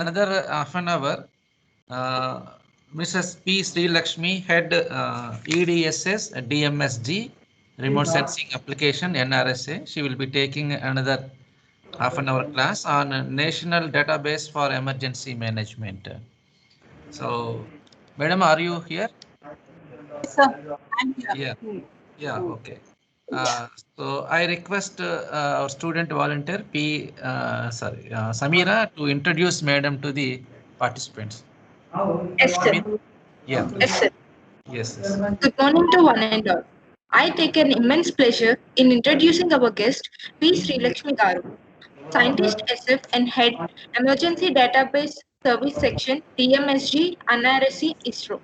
another half an hour, Mrs. P.Srilakshmi, head EDSS DMSG remote sensing application NRSA. She will be taking another half an hour class on National Database for Emergency Management. So, Madam, are you here? Sir, I'm here. Yeah, okay. So I request our student volunteer Samira to introduce Madam to the participants. Yes, sir. Yeah. Yes, sir. Yes. Good morning to one and all. I take an immense pleasure in introducing our guest, P.Srilakshmi Garu, Scientist SF and Head Emergency Database Service Section DMSG NRSC ISRO.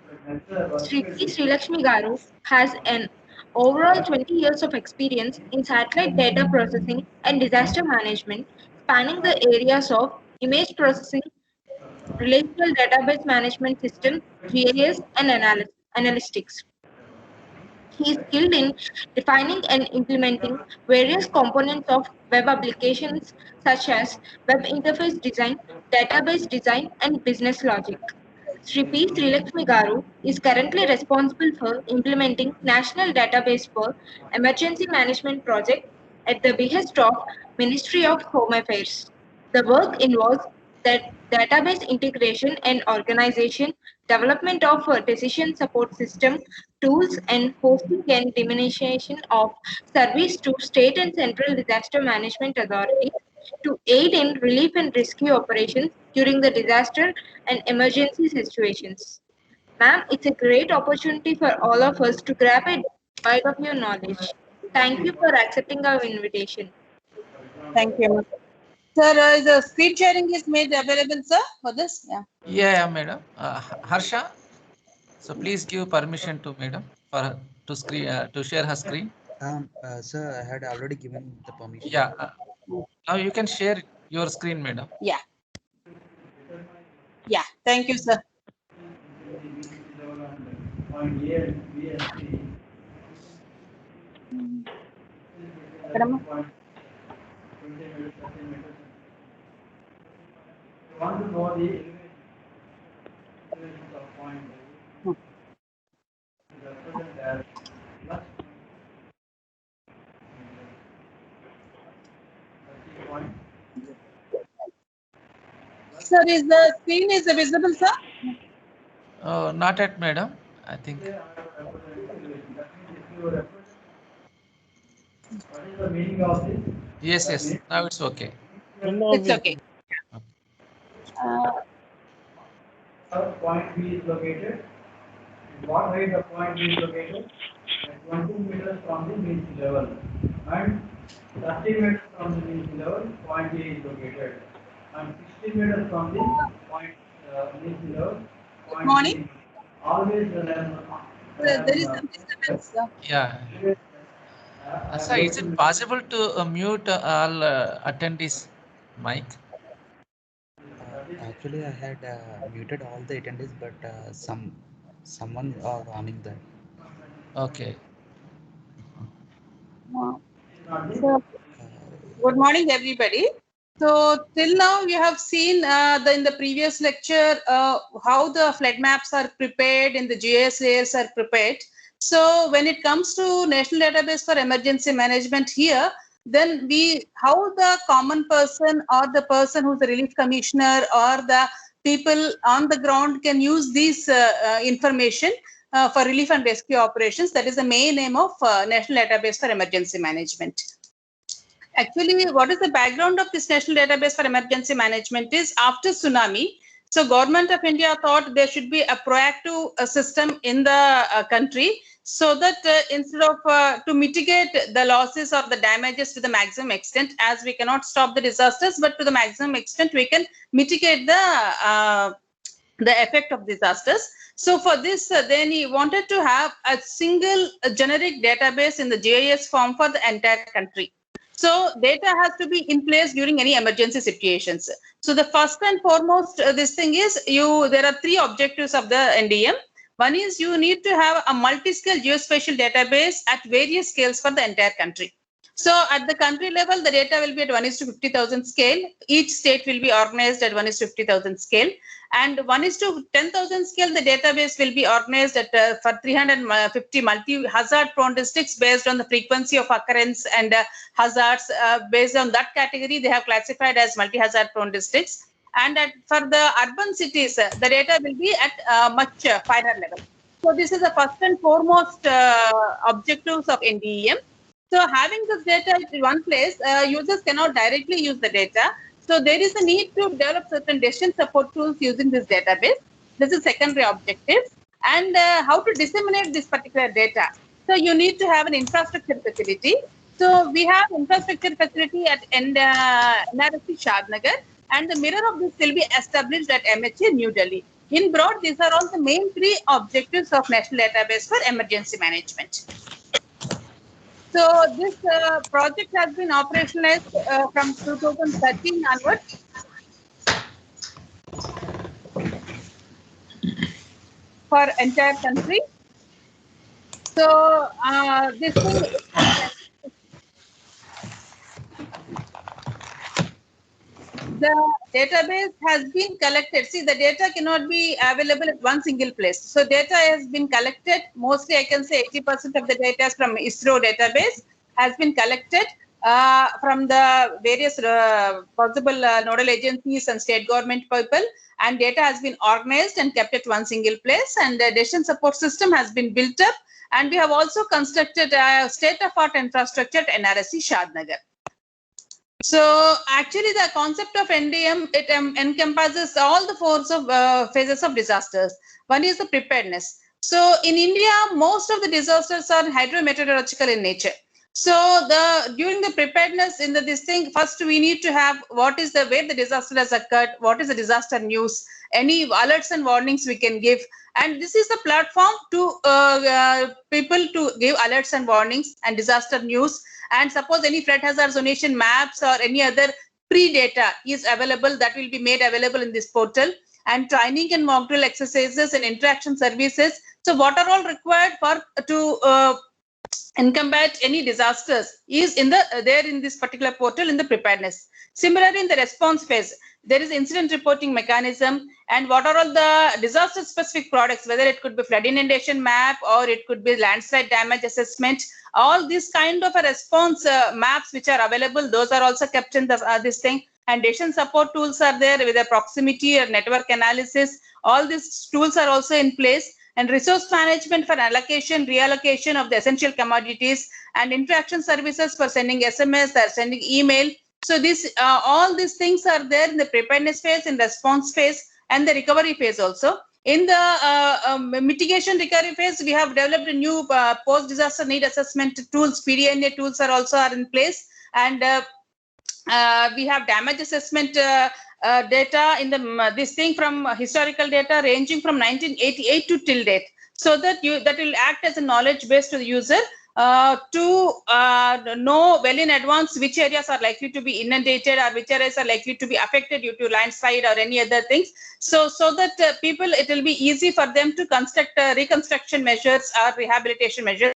Sri P.Srilakshmi Garu has an overall 20 years of experience in satellite data processing and disaster management, spanning the areas of image processing, relational database management system, GIS, and analytics. He is skilled in defining and implementing various components of web applications such as web interface design, database design, and business logic. Sri P. Srilakshmi Garu is currently responsible for implementing National Database for Emergency Management project at the behest of Ministry of Home Affairs. The work involves that database integration and organization, development of a decision support system, tools, and hosting and dissemination of service to state and central disaster management authorities to aid in relief and rescue operations during the disaster and emergency situations. Ma'am, it's a great opportunity for all of us to grab a bite of your knowledge. Thank you for accepting our invitation. Thank you. Sir, the screen sharing is made available, sir, for this? Yeah, madam. Harsha, so please give permission to madam for to share her screen. Sir, I had already given the permission. Yeah. Now you can share your screen, madam. Yeah. Yeah. Thank you, sir. Sir, is the screen is visible, sir? Not yet, madam. I think. What is the meaning of this? Yes. Now it's okay. It's okay. Point B is located. What height the point B is located? At 20 meters from the mean sea level and 30 meters from the mean sea level, point A is located. And 60 meters from the point mean sea level, point Morning. B. Always There is some disturbance, sir. Yeah. Sir, is it possible to mute all attendees' mic? Actually, I had muted all the attendees, but someone are running that. Okay. So, good morning, everybody. So till now we have seen in the previous lecture how the flood maps are prepared and the GIS layers are prepared. So when it comes to National Database for Emergency Management here, then how the common person or the person who's the relief commissioner or the people on the ground can use this information for relief and rescue operations. That is the main aim of National Database for Emergency Management. Actually, what is the background of this National Database for Emergency Management is after tsunami. So Government of India thought there should be a proactive system in the country so that instead of to mitigate the losses or the damages to the maximum extent, as we cannot stop the disasters, but to the maximum extent we can mitigate the effect of disasters. So for this, then he wanted to have a single generic database in the GIS form for the entire country. So data has to be in place during any emergency situations. So the first and foremost, this thing is there are three objectives of the NDM. One is you need to have a multi-scale geospatial database at various scales for the entire country. So at the country level, the data will be at 1:50,000 scale. Each state will be organized at 1:50,000 scale. And 1:10,000 scale, the database will be organized at for 350 multi-hazard prone districts based on the frequency of occurrence and hazards. Based on that category, they have classified as multi-hazard prone districts. And for the urban cities, the data will be at much finer level. So this is the first and foremost objectives of NDEM. So having this data in one place, users cannot directly use the data. So there is a need to develop certain decision support tools using this database. This is secondary objective. And how to disseminate this particular data. So you need to have an infrastructure facility. So we have infrastructure facility at NRSC Shadnagar, and the mirror of this will be established at MHA New Delhi. In broad, these are all the main three objectives of National Database for Emergency Management. So this project has been operationalized from 2013 onwards. For entire country. So this thing, the database has been collected. See, the data cannot be available at one single place. So data has been collected. Mostly, I can say 80% of the data is from ISRO database has been collected from the various possible nodal agencies and state government people. And data has been organized and kept at one single place. And the decision support system has been built up. And we have also constructed a state-of-art infrastructure at NRSC Shadnagar. So actually the concept of NDM, it encompasses all the four phases of disasters. One is the preparedness. So in India, most of the disasters are hydrometeorological in nature. So during the preparedness in this thing, first we need to have where the disaster has occurred, what is the disaster news, any alerts and warnings we can give. And this is the platform to people to give alerts and warnings and disaster news. And suppose any flood hazard zonation maps or any other pre-data is available, that will be made available in this portal. And training and mock drill exercises and interaction services. So what are all required to combat any disasters is there in this particular portal in the preparedness. Similarly, in the response phase, there is incident reporting mechanism, and what are all the disaster specific products, whether it could be flood inundation map or it could be landslide damage assessment. All these kind of a response maps which are available, those are also kept in this thing. And decision support tools are there with the proximity or network analysis. All these tools are also in place. And resource management for allocation, reallocation of the essential commodities, and interaction services for sending SMS or sending email. So all these things are there in the preparedness phase, in response phase, and the recovery phase also. In the mitigation recovery phase, we have developed a new post-disaster need assessment tools. PDNA tools are in place, and we have damage assessment data in this thing from historical data ranging from 1988 to till date, so that will act as a knowledge base to the user to know well in advance which areas are likely to be inundated or which areas are likely to be affected due to landslide or any other things. So that people, it will be easy for them to construct reconstruction measures or rehabilitation measures.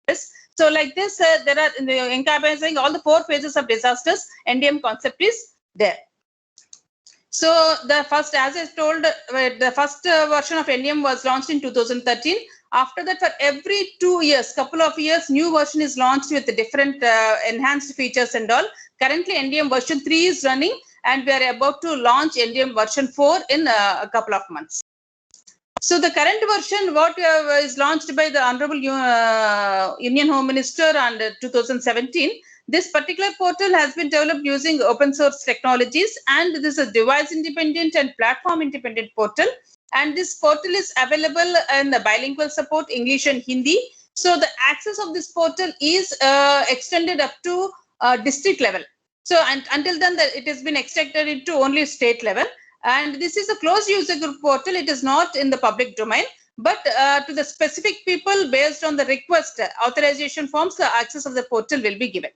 So like this, there are encompassing all the four phases of disasters. NDM concept is there. So the first, as I told, the first version of NDM was launched in 2013. After that, for every 2 years, couple of years, new version is launched with the different enhanced features and all. Currently, NDM version 3 is running, and we are about to launch NDM version 4 in a couple of months. So the current version, what is launched by the Honorable Union Home Minister on 2017, this particular portal has been developed using open source technologies, and this is a device independent and platform independent portal. And this portal is available in the bilingual support, English and Hindi. So the access of this portal is extended up to district level. So until then, it has been extended into only state level. And this is a closed user group portal. It is not in the public domain, but to the specific people based on the request authorization forms, the access of the portal will be given.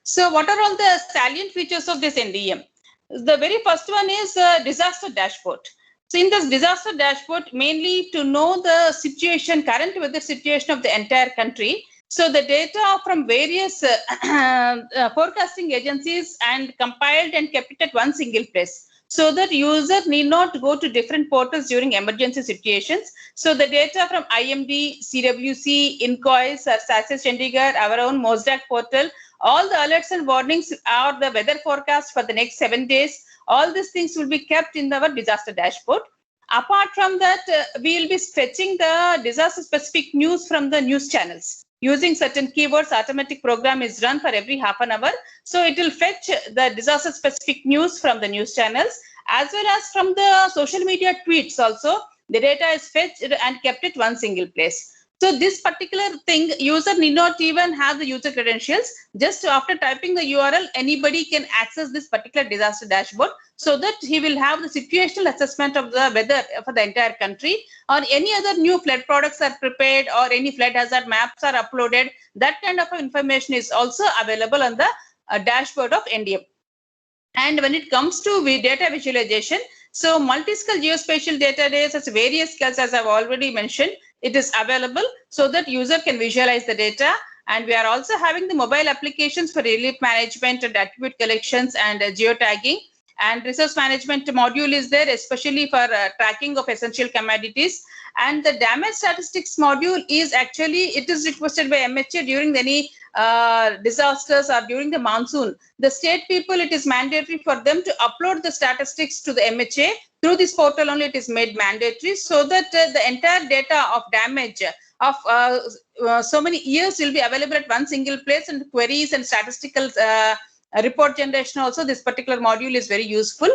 So what are all the salient features of this NDM? The very first one is disaster dashboard. So in this disaster dashboard, mainly to know the situation, current weather situation of the entire country, So the data from various forecasting agencies and compiled and kept it at one single place, so that user need not go to different portals during emergency situations. So the data from IMD, CWC, INCOIS, or SASIS Chandigarh, our own MOSDAC portal, all the alerts and warnings are the weather forecast for the next 7 days. All these things will be kept in our disaster dashboard. Apart from that, we will be fetching the disaster specific news from the news channels. Using certain keywords, automatic program is run for every half an hour. So it will fetch the disaster specific news from the news channels, as well as from the social media tweets also. The data is fetched and kept at one single place. So this particular thing, user need not even have the user credentials. Just after typing the URL, anybody can access this particular disaster dashboard, so that he will have the situational assessment of the weather for the entire country, or any other new flood products are prepared, or any flood hazard maps are uploaded. That kind of information is also available on the dashboard of NDM. And when it comes to data visualization, so multi-skill geospatial database has various skills, as I've already mentioned. It is available so that user can visualize the data. And we are also having the mobile applications for relief management and attribute collections and geotagging. And resource management module is there, especially for tracking of essential commodities. And the damage statistics module is actually, it is requested by MHA during any disasters or during the monsoon. The state people, it is mandatory for them to upload the statistics to the MHA. Through this portal only it is made mandatory, so that the entire data of damage of so many years will be available at one single place, and queries and statistical report generation also, this particular module is very useful.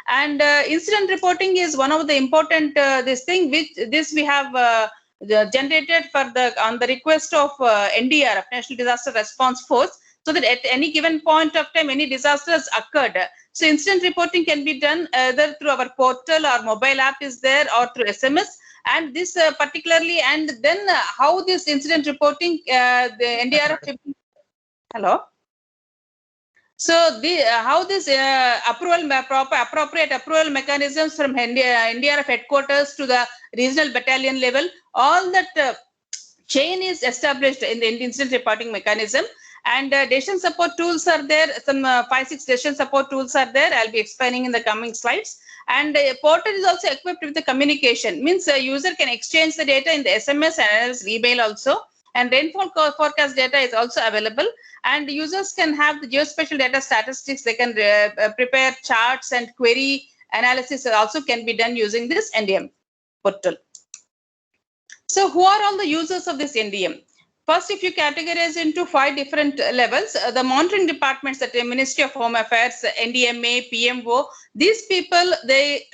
And incident reporting is one of the important this thing, which this we have generated for the on the request of NDRF, National Disaster Response Force, so that at any given point of time any disaster has occurred. So incident reporting can be done either through our portal, or mobile app is there, or through SMS. And this particularly, and then how this incident reporting, the NDRF. Hello. So the how this appropriate approval mechanisms from NDRF headquarters to the regional battalion level, all that chain is established in the incident reporting mechanism. And decision support tools are there. Some 5-6 decision support tools are there. I'll be explaining in the coming slides. And portal is also equipped with the communication. Means a user can exchange the data in the SMS and email also. And rainfall forecast data is also available. And users can have the geospatial data statistics. They can prepare charts, and query analysis also can be done using this NDM portal. So who are all the users of this NDM? First, if you categorize into 5 different levels, the monitoring departments, that the Ministry of Home Affairs, NDMA, PMO, these people, they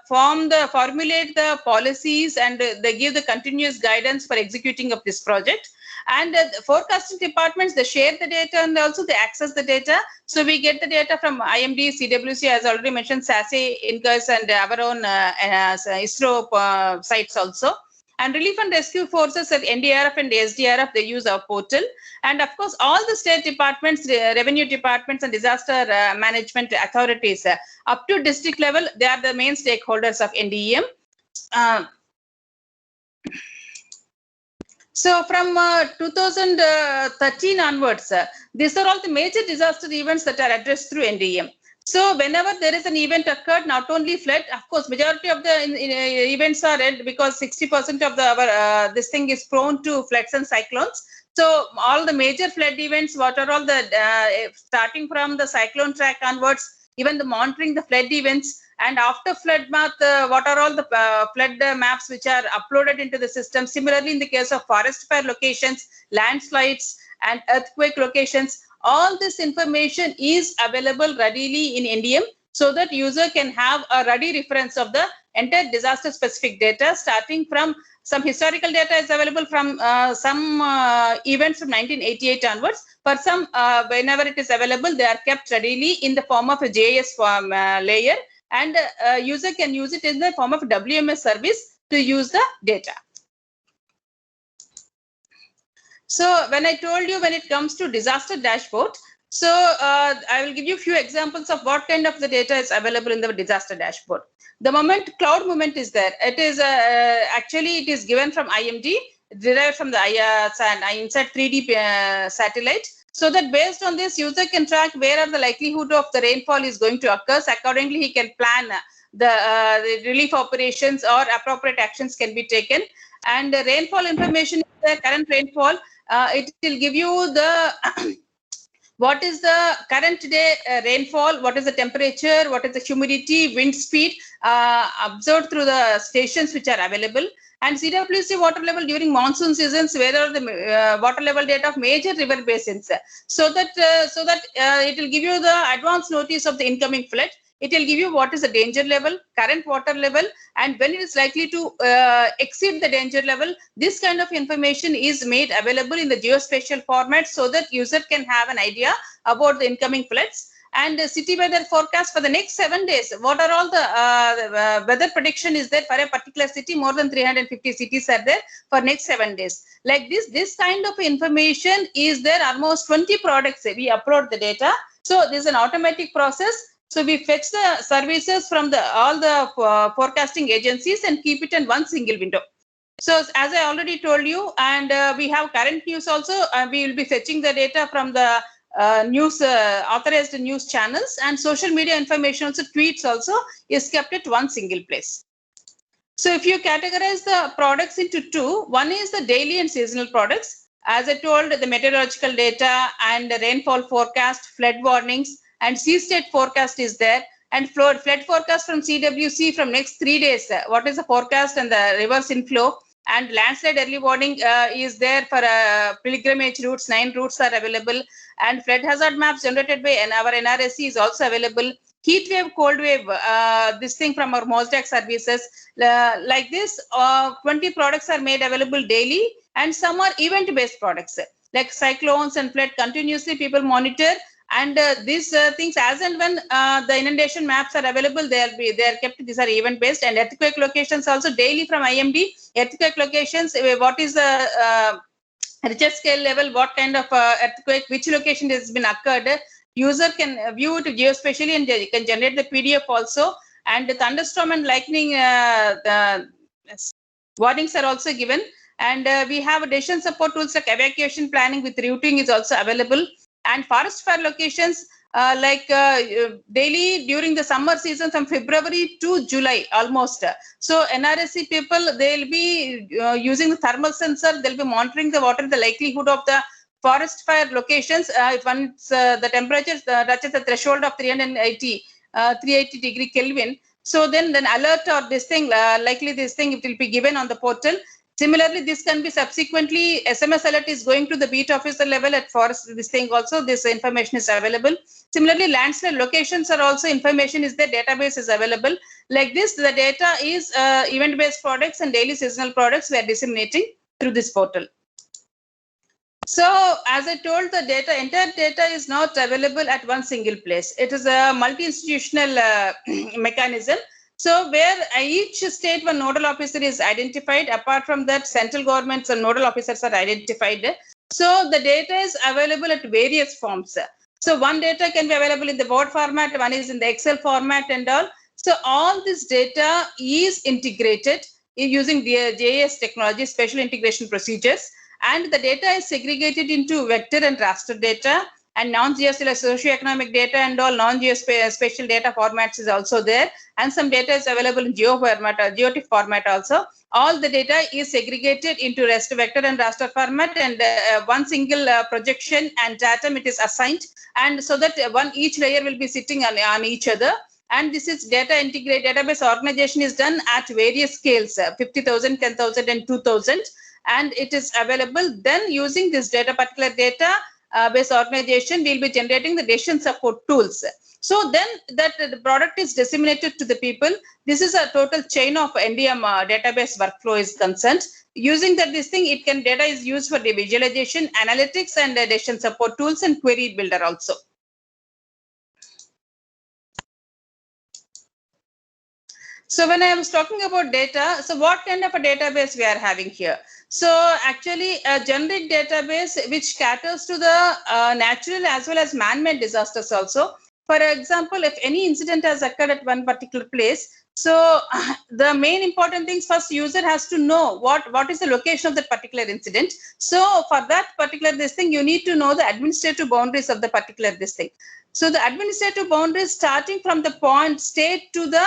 formulate the policies, and they give the continuous guidance for executing of this project. And the forecasting departments, they share the data, and also they access the data. So we get the data from IMD, CWC, as already mentioned, SASE, INCOIS, and our own ISRO sites also. And relief and rescue forces at NDRF and SDRF, they use our portal. And of course, all the state departments, revenue departments, and disaster management authorities, up to district level, they are the main stakeholders of NDM. So from 2013 onwards, these are all the major disaster events that are addressed through NDM. So whenever there is an event occurred, not only flood, of course, majority of the events are red, because 60% of our this thing is prone to floods and cyclones. So all the major flood events, what are all the starting from the cyclone track onwards, even the monitoring the flood events, and after flood math, what are all the flood maps which are uploaded into the system. Similarly, in the case of forest fire locations, landslides, and earthquake locations, all this information is available readily in NDM, so that user can have a ready reference of the entire disaster specific data. Starting from some historical data is available from some events from 1988 onwards. For some, whenever it is available, they are kept readily in the form of a GIS form layer, and user can use it in the form of WMS service to use the data. So when I told you, when it comes to disaster dashboard, so I will give you a few examples of what kind of the data is available in the disaster dashboard. The cloud moment is there. It is actually it is given from IMD. derived from the INSAT 3D satellite. So that based on this, user can track where are the likelihood of the rainfall is going to occur. Accordingly, he can plan the relief operations or appropriate actions can be taken. And the rainfall information, the current rainfall, it will give you the what is the current day rainfall, what is the temperature, what is the humidity, wind speed, observed through the stations which are available. And CWC water level during monsoon seasons, where are the water level data of major river basins, so that it will give you the advance notice of the incoming flood. It will give you what is the danger level, current water level, and when it is likely to exceed the danger level. This kind of information is made available in the geospatial format, so that user can have an idea about the incoming floods. And city weather forecast for the next 7 days. What are all the weather prediction is there for a particular city? More than 350 cities are there for next 7 days. Like this kind of information is there. Almost 20 products we upload the data. So this is an automatic process. So we fetch the services from all the forecasting agencies and keep it in one single window. So as I already told you, and we have current news also. We will be fetching the data from the news authorized news channels, and social media information also, tweets also, is kept at one single place. So if you categorize the products into two, one is the daily and seasonal products. As I told, the meteorological data and the rainfall forecast, flood warnings, and sea state forecast is there. And flood forecast from CWC from next 3 days. What is the forecast and the reverse inflow? And landslide early warning is there for pilgrimage routes. 9 routes are available. And flood hazard maps generated by our NRSC is also available. Heat wave, cold wave, this thing from our MOSDAC services. Like this, 20 products are made available daily, and some are event-based products. Like cyclones and flood, continuously people monitor. And these things, as and when the inundation maps are available, they are kept. These are event based. And earthquake locations also daily from IMD. Earthquake locations, what is the Richter scale level, what kind of earthquake, which location has been occurred. User can view it geospatially and they can generate the PDF also. And the thunderstorm and lightning warnings are also given. And we have decision support tools like evacuation planning with routing is also available. And forest fire locations daily during the summer season from February to July almost. So NRSC people, they'll be using the thermal sensor, they'll be monitoring the water, the likelihood of the forest fire locations. If once the temperature touches the threshold of 380 degree Kelvin, so then alert or this thing, likely this thing, it will be given on the portal. Similarly, this can be subsequently, SMS alert is going to the beat officer level at forest, this thing also, this information is available. Similarly, landslide locations are also, information is there, database is available. Like this, the data is event-based products and daily seasonal products we are disseminating through this portal. So, as I told, the entire data is not available at one single place. It is a multi-institutional mechanism. So where each state one nodal officer is identified, apart from that central governments and nodal officers are identified. So the data is available at various forms. So one data can be available in the Word format, one is in the Excel format and all. So all this data is integrated using the GIS technology, special integration procedures. And the data is segregated into vector and raster data. And non-GIS like socioeconomic data and all non-geospatial data formats is also there. And some data is available in GeoTIFF format also. All the data is segregated into rest vector and raster format, and one single projection and datum it is assigned. And so that each layer will be sitting on each other. And this is data integrated database organization is done at various scales, 50,000, 10,000 and 2,000. And it is available. Then using this particular data based organization, we'll be generating the decision support tools. So then that the product is disseminated to the people. This is a total chain of NDM database workflow is concerned. Using this thing, data is used for the visualization, analytics, and decision support tools and query builder also. So when I was talking about data, so what kind of a database we are having here? So actually a generic database which caters to the natural as well as man-made disasters also. For example, if any incident has occurred at one particular place, So the main important things, first user has to know what is the location of that particular incident. So for that particular this thing, you need to know the administrative boundaries of the particular this thing. So the administrative boundaries starting from the point state to the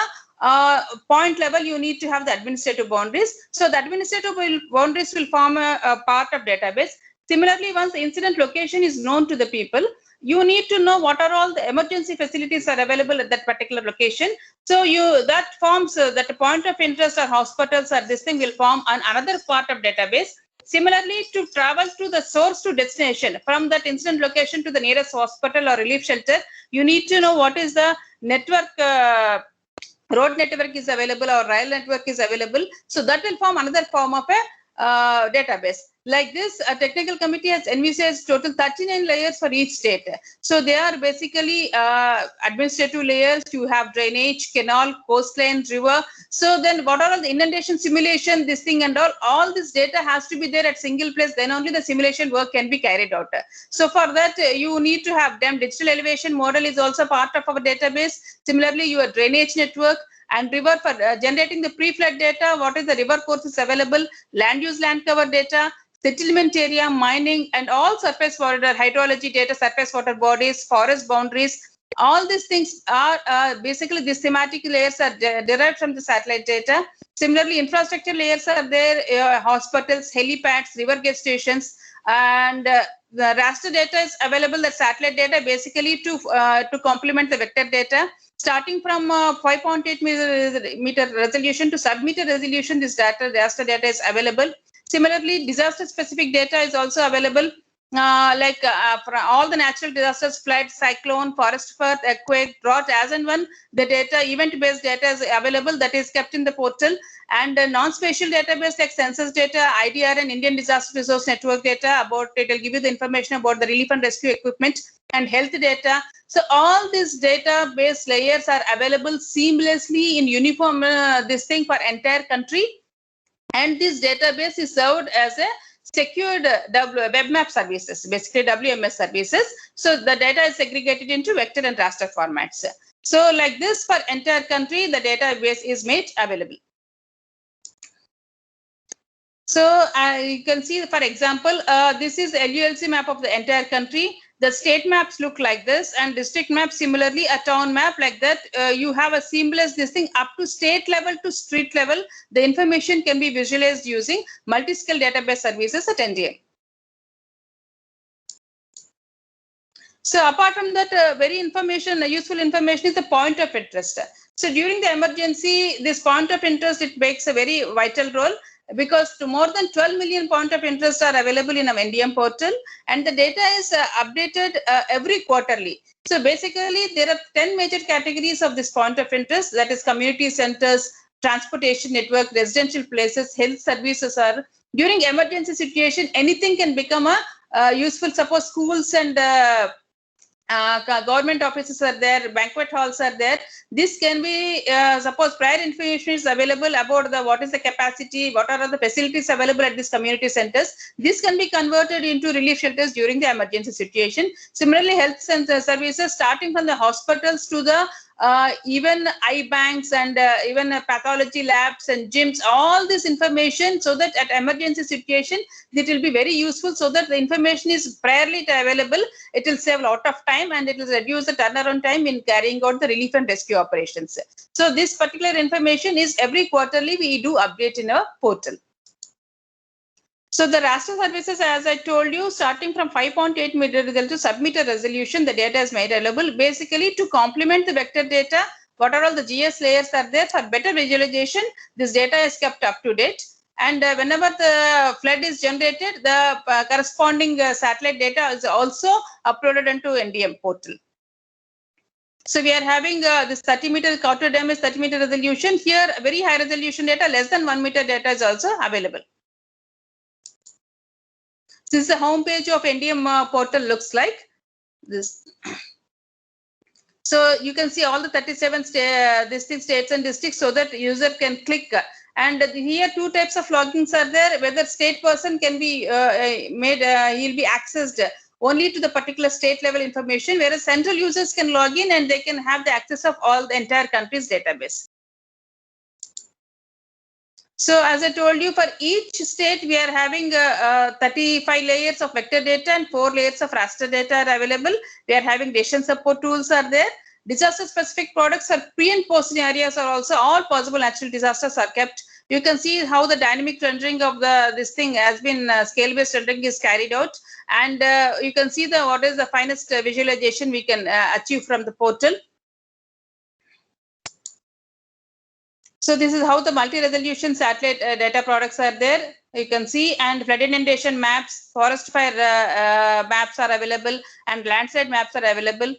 point level, you need to have the administrative boundaries. So the administrative boundaries will form a part of database. Similarly, once the incident location is known to the people, you need to know what are all the emergency facilities are available at that particular location. So that forms that point of interest or hospitals or this thing will form another part of database. Similarly, to travel to the source to destination from that incident location to the nearest hospital or relief shelter, you need to know what is the network, road network is available or rail network is available. So that will form another form of a database. Like this, a technical committee has envisaged total 39 layers for each state. So they are basically administrative layers. You have drainage, canal, coastline, river. So then what are all the inundation simulation, this thing and all this data has to be there at single place. Then only the simulation work can be carried out. So for that, you need to have them. Digital elevation model is also part of our database. Similarly, your drainage network and river for generating the pre-flood data. What is the river courses available? Land use, land cover data, settlement area, mining, and all surface water, hydrology data, surface water bodies, forest boundaries. All these things are basically these thematic layers are derived from the satellite data. Similarly, infrastructure layers are there, hospitals, helipads, river gate stations, and the raster data is available, the satellite data basically to complement the vector data. Starting from 5.8 meter resolution to sub-meter resolution, this raster data is available. Similarly, disaster-specific data is also available, for all the natural disasters, flood, cyclone, forest fire, earthquake, drought, as and when the data, event-based data is available, that is kept in the portal. And non-spatial database like census data, IDR and Indian Disaster Resource Network data, about it will give you the information about the relief and rescue equipment and health data. So all these database layers are available seamlessly in uniform this thing for entire country. And this database is served as a secured web map services, basically WMS services. So the data is segregated into vector and raster formats. So like this, for entire country, the database is made available. So you can see, for example, this is LULC map of the entire country. The state maps look like this, and district maps similarly, a town map like that. You have a seamless this thing up to state level to street level. The information can be visualized using multi-skill database services at NDA. So apart from that, very useful information is the point of interest. So during the emergency, this point of interest, it makes a very vital role, because to more than 12 million point of interest are available in our NDM portal, and the data is updated every quarterly. So basically, there are 10 major categories of this point of interest, that is community centers, transportation network, residential places, health services are. During emergency situation, anything can become a useful. Suppose schools and government offices are there, banquet halls are there. This can be, suppose prior information is available about what is the capacity, what are the facilities available at these community centers. This can be converted into relief shelters during the emergency situation. Similarly, health center services, starting from the hospitals to the even eye banks and even pathology labs and gyms, all this information, so that at emergency situation, it will be very useful, so that the information is priorly available. It will save a lot of time, and it will reduce the turnaround time in carrying out the relief and rescue operations. So this particular information is every quarterly we do update in our portal. So the raster services, as I told you, starting from 5.8 meter to sub-meter resolution, the data is made available basically to complement the vector data. What are all the GIS layers are there for better visualization? This data is kept up to date. And whenever the flood is generated, the corresponding satellite data is also uploaded into NDM portal. So we are having this 30 meter Kauter Dam is 30 meter resolution. Here, very high resolution data, less than 1 meter data is also available. This is the home page of NDM portal looks like this. So you can see all the 37 states and districts, so that user can click. And here 2 types of logins are there. Whether state person can be made, he'll be accessed only to the particular state level information, whereas central users can log in and they can have the access of all the entire country's database. So as I told you, for each state, we are having 35 layers of vector data and 4 layers of raster data are available. We are having decision support tools are there. Disaster specific products are pre and post scenarios are also all possible natural disasters are kept. You can see how the dynamic rendering of this thing has been scale based rendering is carried out, and you can see the what is the finest visualization we can achieve from the portal. So this is how the multi-resolution satellite data products are there. You can see, and flood inundation maps, forest fire maps are available, and landslide maps are available.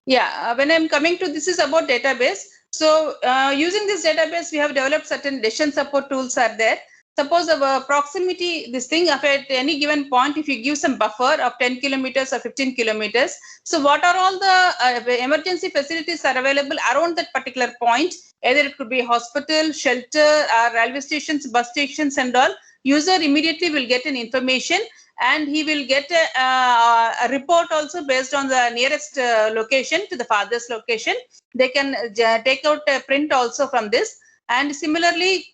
Yeah, when I'm coming to this is about database. So using this database, we have developed certain decision support tools are there. Suppose of proximity, this thing, if at any given point, if you give some buffer of 10 kilometers or 15 kilometers, so what are all the emergency facilities are available around that particular point? Either it could be hospital, shelter, or railway stations, bus stations and all. User immediately will get an information, and he will get a report also based on the nearest location to the farthest location. They can take out a print also from this. And similarly,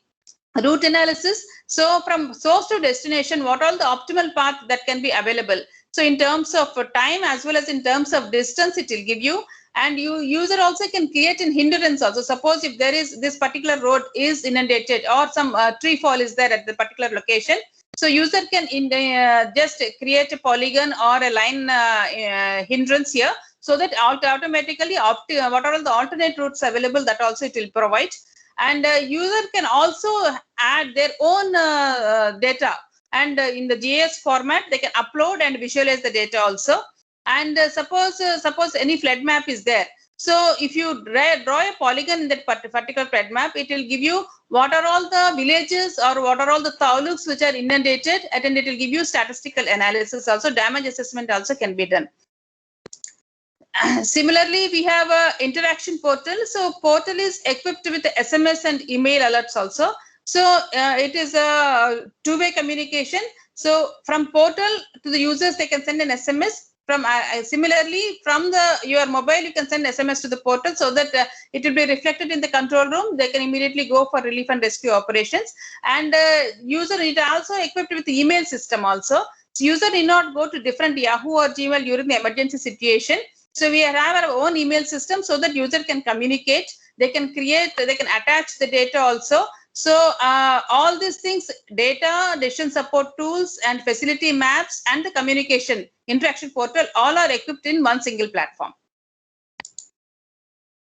route analysis. So from source to destination, what all the optimal path that can be available. So in terms of time as well as in terms of distance, it will give you. And user also can create an hindrance also. Suppose if there is this particular road is inundated or some tree fall is there at the particular location. So user can just create a polygon or a line hindrance here, so that automatically what are all the alternate routes available, that also it will provide. And user can also add their own data, and in the GIS format they can upload and visualize the data also. And suppose any flood map is there. So if you draw a polygon in that particular flood map, it will give you what are all the villages or what are all the taluks which are inundated, and it will give you statistical analysis also. Damage assessment also can be done. Similarly, we have a interaction portal. So portal is equipped with SMS and email alerts also. So it is a two-way communication. So from portal to the users, they can send an SMS. From similarly, from your mobile, you can send SMS to the portal, so that it will be reflected in the control room. They can immediately go for relief and rescue operations. And user is also equipped with the email system also. So user need not go to different Yahoo or Gmail during the emergency situation. So we have our own email system, so that user can communicate, they can create, they can attach the data also. So all these things, data, decision support tools, and facility maps, and the communication interaction portal, all are equipped in one single platform.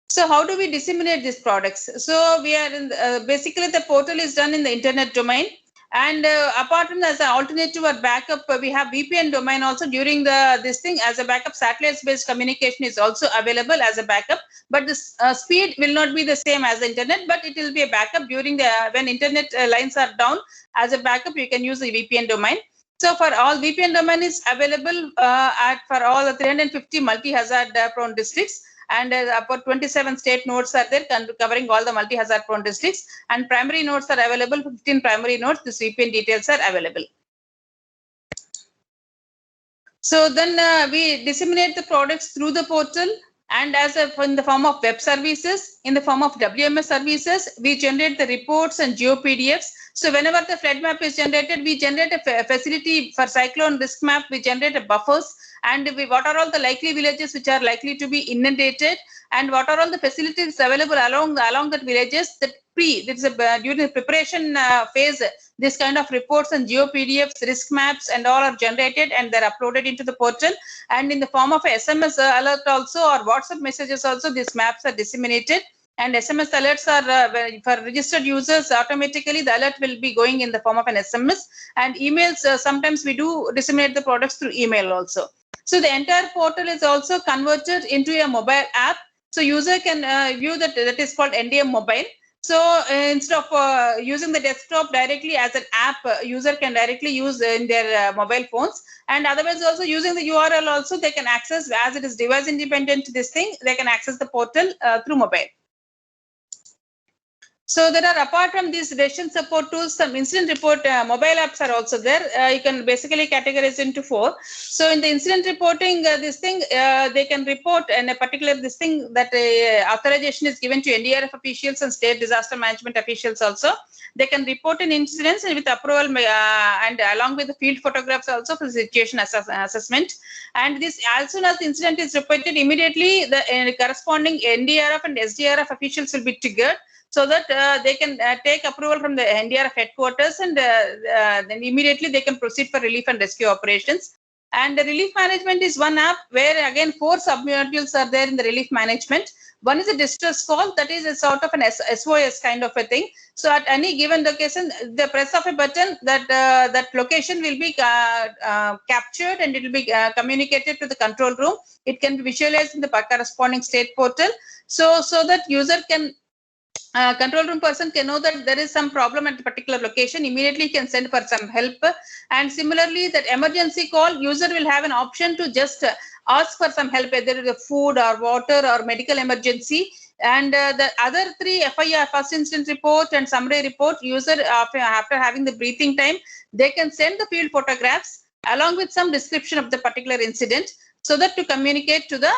So how do we disseminate these products? So we are in basically the portal is done in the internet domain. And apart from as an alternative or backup, we have VPN domain also during this thing as a backup. Satellite-based communication is also available as a backup, but the speed will not be the same as the internet, but it will be a backup during the when internet lines are down. As a backup, you can use the VPN domain. So for all, VPN domain is available for all the 350 multi-hazard prone districts. And about 27 state nodes are there covering all the multi-hazard prone districts, and primary nodes are available, 15 primary nodes. The VPN details are available. So then we disseminate the products through the portal, and in the form of web services, in the form of WMS services, we generate the reports and GeoPDFs. So whenever the flood map is generated, we generate a facility for cyclone risk map, we generate a buffers, and what are all the likely villages which are likely to be inundated, and what are all the facilities available along that villages. That during the preparation phase, this kind of reports and GeoPDFs, risk maps, and all are generated, and they're uploaded into the portal. And in the form of a SMS alert also, or WhatsApp messages also, these maps are disseminated. And SMS alerts are for registered users. Automatically, the alert will be going in the form of an SMS. And emails, sometimes we do disseminate the products through email also. So the entire portal is also converted into a mobile app. So user can view that is called NDM mobile. So instead of using the desktop directly as an app, user can directly use in their mobile phones. And otherwise also using the URL also, they can access, as it is device independent, this thing, they can access the portal through mobile. So there are, apart from these decision support tools, some incident report mobile apps are also there. You can basically categorize into 4. So in the incident reporting, this thing, they can report, and a particular this thing that authorization is given to NDRF officials and state disaster management officials also. They can report an incident with approval and along with the field photographs also for situation assessment. And this, as soon as the incident is reported, immediately the corresponding NDRF and SDRF officials will be triggered, so that they can take approval from the NDRF headquarters, and then immediately they can proceed for relief and rescue operations. And the relief management is one app where again 4 sub-modules are there in the relief management. One is a distress call, that is a sort of an SOS kind of a thing. So at any given location, the press of a button, that location will be captured, and it will be communicated to the control room. It can be visualized in the corresponding state portal, so that user can control room person can know that there is some problem at a particular location. Immediately can send for some help. And similarly, that emergency call, user will have an option to just ask for some help, whether it is food or water or medical emergency. And the other 3 FIR, first incident report and summary report, user after having the breathing time, they can send the field photographs along with some description of the particular incident, so that to communicate to the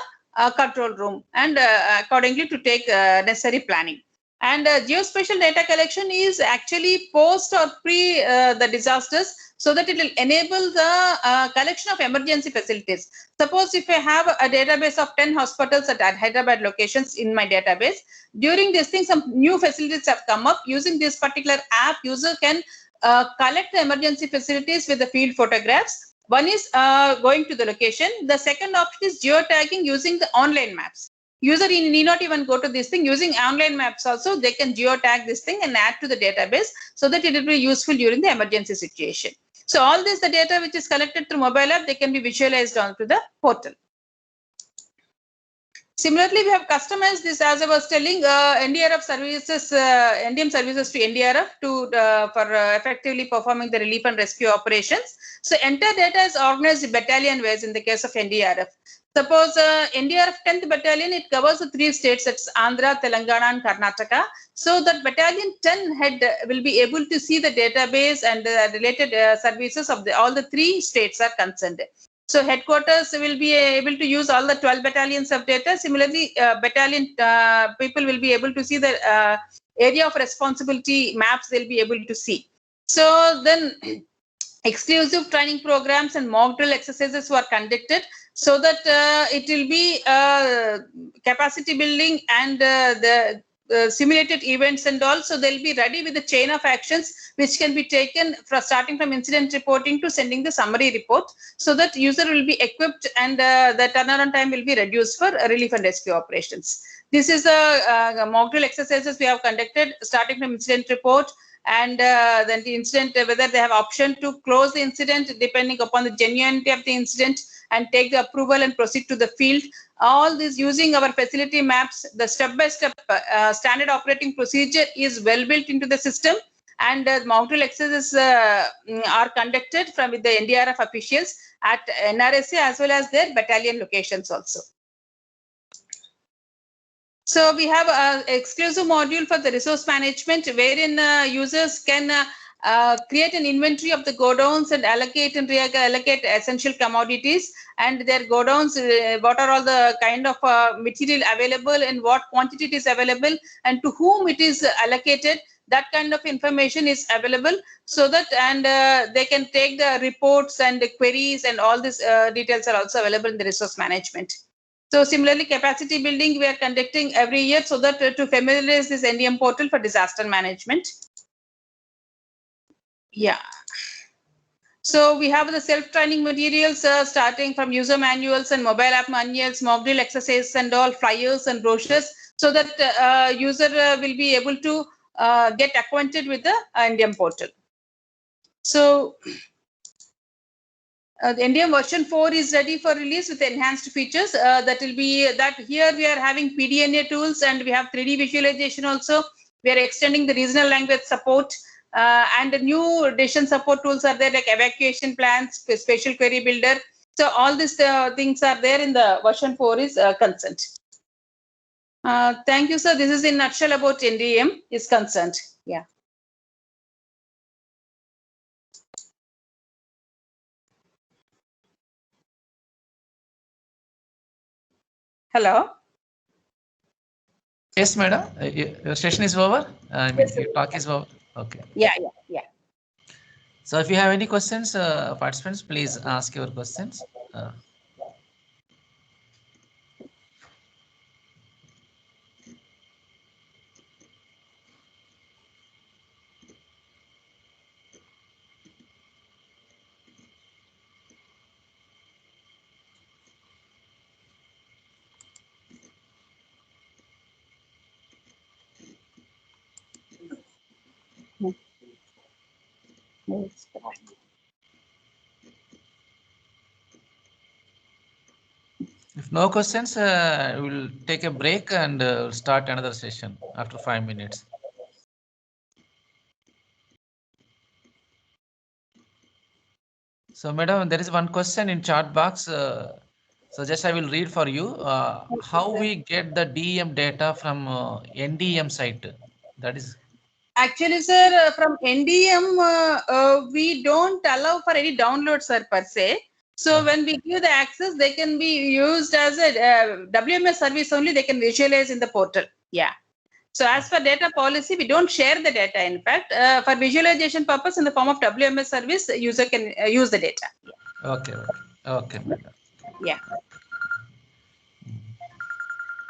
control room, and accordingly to take necessary planning. And geospatial data collection is actually post or pre the disasters, so that it will enable the collection of emergency facilities. Suppose if I have a database of 10 hospitals at Hyderabad locations in my database, during this thing some new facilities have come up. Using this particular app, user can collect the emergency facilities with the field photographs. One is going to the location. The second option is geotagging using the online maps. User need not even go to this thing. Using online maps also, they can geotag this thing and add to the database, so that it will be useful during the emergency situation. So all this, the data which is collected through mobile app, they can be visualized onto the portal. Similarly, we have customized this, as I was telling, NDRF services, NDM services to NDRF for effectively performing the relief and rescue operations. So entire data is organized battalion wise in the case of NDRF. Suppose NDRF 10th Battalion, it covers the 3 states, that's Andhra, Telangana and Karnataka. So that Battalion 10 head will be able to see the database and the related services of all the 3 states are concerned. So headquarters will be able to use all the 12 battalions of data. Similarly, battalion people will be able to see the area of responsibility maps they'll be able to see. So then exclusive training programs and mock drill exercises were conducted, so that it will be capacity building and the simulated events and all. So they'll be ready with the chain of actions which can be taken from starting from incident reporting to sending the summary report, so that user will be equipped and the turnaround time will be reduced for relief and rescue operations. This is the mock drill exercises we have conducted starting from incident report, and then the incident, whether they have option to close the incident depending upon the genuinity of the incident, and take the approval and proceed to the field. All this using our facility maps. The step-by-step standard operating procedure is well built into the system, and mock drill exercises are conducted with the NDRF officials at NRSC as well as their battalion locations also. So we have an exclusive module for the resource management, wherein users can create an inventory of the godowns and allocate and reallocate essential commodities and their godowns, what are all the kind of material available and what quantity it is available and to whom it is allocated. That kind of information is available, so that and they can take the reports and the queries, and all these details are also available in the resource management. So similarly, capacity building we are conducting every year, so that to familiarize this NDM portal for disaster management. Yeah. So we have the self-training materials starting from user manuals and mobile app manuals, mock drill exercises and all, flyers and brochures, so that user will be able to get acquainted with the NDM portal. So the NDM version 4 is ready for release with enhanced features. That will be that here we are having PDNA tools and we have 3D visualization also. We are extending the regional language support. And the new decision support tools are there, like evacuation plans, spatial query builder. So all these things are there in the version 4 is consent. Thank you, sir. This is in nutshell about NDM is concerned. Yeah. Hello. Yes, madam. Your session is over. I mean, your talk is over. Okay. Yeah. So if you have any questions, participants, please ask your questions. If no questions, we'll take a break and start another session after 5 minutes. So, madam, there is one question in chat box. So just I will read for you. How we get the DEM data from NDM site? That is. Actually, sir, from NDM, we don't allow for any download, sir, per se. So when we give the access, they can be used as a WMS service only. They can visualize in the portal. Yeah. So as for data policy, we don't share the data. In fact, for visualization purpose in the form of WMS service, user can use the data. Okay, madam. Yeah.